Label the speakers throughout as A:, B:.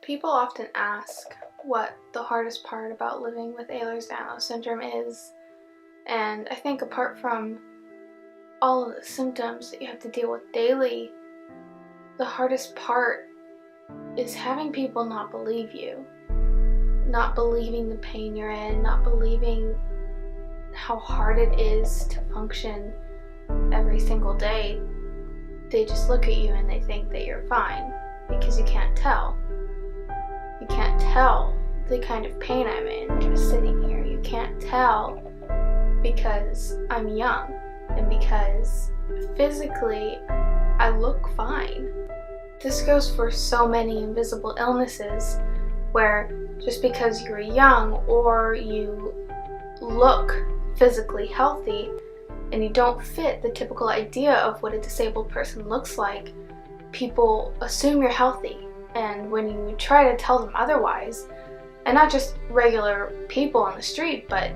A: People often ask what the hardest part about living with Ehlers Danlos Syndrome is, and I think apart from all of the symptoms that you have to deal with daily, the hardest part is having people not believe you, not believing the pain you're in, not believing how hard it is to function every single day. They just look at you and they think that you're fine because you can't tell. You can't tell the kind of pain I'm in just sitting here. You can't tell because I'm young and because physically I look fine. This goes for so many invisible illnesses where just because you're young or you look physically healthy and you don't fit the typical idea of what a disabled person looks like, people assume you're healthy. And when you try to tell them otherwise, and not just regular people on the street, but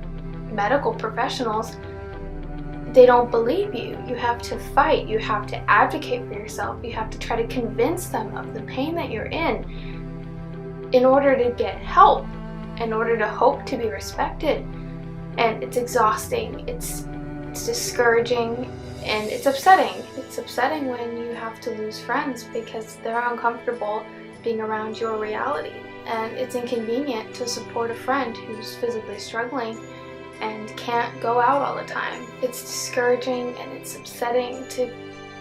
A: medical professionals, they don't believe you. You have to fight, you have to advocate for yourself, you have to try to convince them of the pain that you're in order to get help, in order to hope to be respected. And it's exhausting, it's discouraging, and it's upsetting. It's upsetting when you have to lose friends because they're uncomfortable being around your reality. And it's inconvenient to support a friend who's physically struggling and can't go out all the time. It's discouraging and it's upsetting to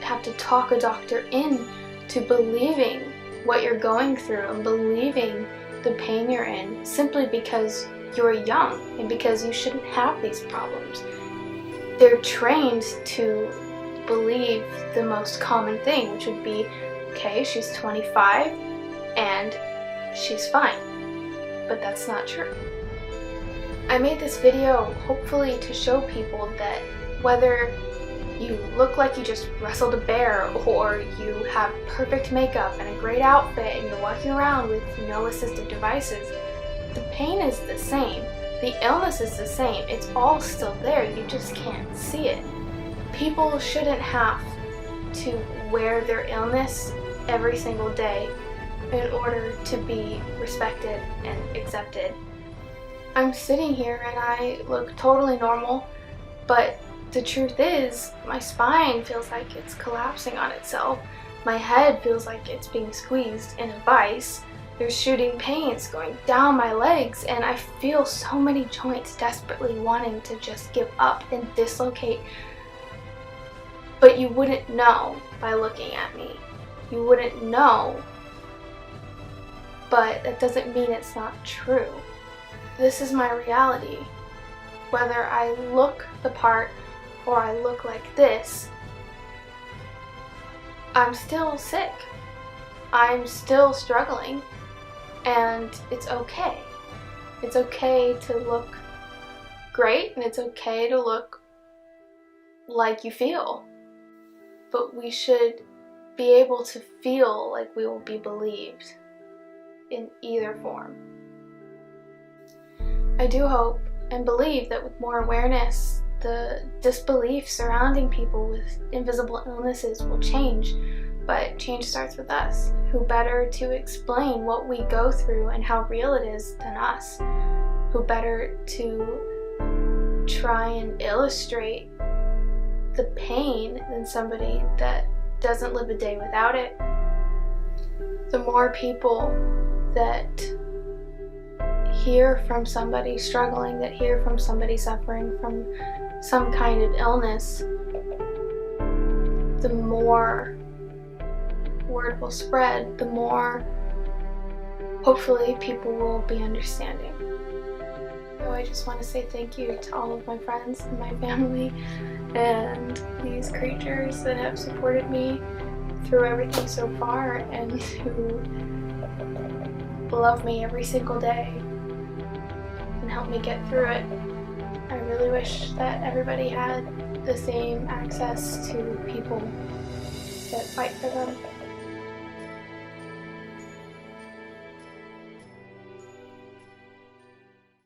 A: have to talk a doctor in to believing what you're going through and believing the pain you're in simply because you're young and because you shouldn't have these problems. They're trained to believe the most common thing, which would be, okay, she's 25 and she's fine. But that's not true. I made this video hopefully to show people that whether you look like you just wrestled a bear or you have perfect makeup and a great outfit and you're walking around with no assistive devices, the pain is the same. The illness is the same. It's all still there. You just can't see it. People shouldn't have to wear their illness every single day in order to be respected and accepted. I'm sitting here and I look totally normal, but the truth is my spine feels like it's collapsing on itself. My head feels like it's being squeezed in a vice. There's shooting pains going down my legs, and I feel so many joints desperately wanting to just give up and dislocate. But you wouldn't know by looking at me. You wouldn't know. But that doesn't mean it's not true. This is my reality. Whether I look the part or I look like this, I'm still sick. I'm still struggling. And it's okay. It's okay to look great and it's okay to look like you feel. But we should be able to feel like we will be believed in either form. I do hope and believe that with more awareness, the disbelief surrounding people with invisible illnesses will change. But change starts with us. Who better to explain what we go through and how real it is than us? Who better to try and illustrate the pain than somebody that doesn't live a day without it? The more people that hear from somebody struggling, that hear from somebody suffering from some kind of illness, the more word will spread, the more hopefully people will be understanding. So I just want to say thank you to all of my friends and my family and these creatures that have supported me through everything so far and who love me every single day and help me get through it. I really wish that everybody had the same access to people that fight for them.